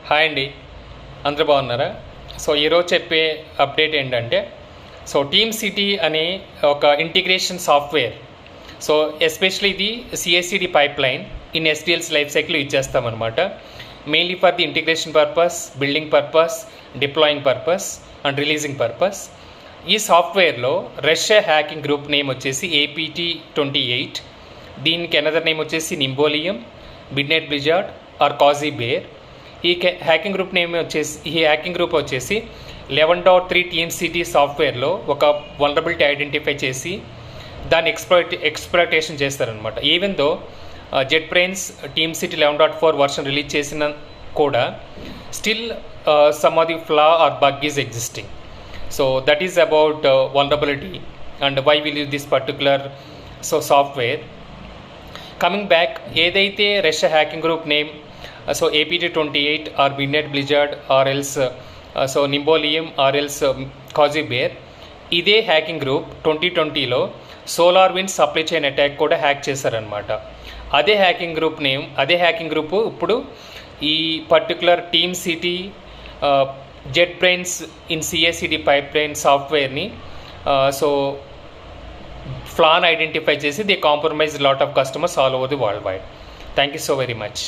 Hi అండి, అందరూ బాగున్నారా? సో ఈరోజు చెప్పే అప్డేట్ ఏంటంటే, సో టీమ్ సిటీ అనే ఒక ఇంటిగ్రేషన్ సాఫ్ట్వేర్. సో ఎస్పెషల్లీ ఇది CSCD pipeline in SDLs life cycle use చేస్తామన్నమాట. Mainly for the integration purpose, building purpose, deploying purpose and releasing purpose. ఈ సాఫ్ట్వేర్లో రష్యా హ్యాకింగ్ గ్రూప్ నేమ్ వచ్చేసి APT28. దీనికి another name వచ్చేసి Nobelium, Midnight Blizzard or Cozy Bear. ఈ hacking group name వచ్చేసి ఈ hacking group వచ్చేసి 11.3 టీమ్ సిటీ సాఫ్ట్వేర్లో ఒక వల్నరబిలిటీ ఐడెంటిఫై చేసి దాన్ని ఎక్స్ప్లాయిటేషన్ చేస్తారనమాట. Even though JetBrains TeamCity 11.4 version release చేసిన కూడా still some of the flaw or bug is existing. So that is about vulnerability and why will use this particular software. Coming back, ఏదైతే Russia hacking group name so APT28 or Midnight Blizzard or else so Nobelium or else Cozy Bear, ఇదే hacking group 2020లో SolarWinds supply chain attack కూడా hack చేశారనమాట. అదే hacking group ఇప్పుడు ఈ particular team city jet brains in CSCD pipe line సాఫ్ట్వేర్ని so ఫ్లాన్ identify చేసి they compromise lot of customers all over the world wide. Thank you so very much.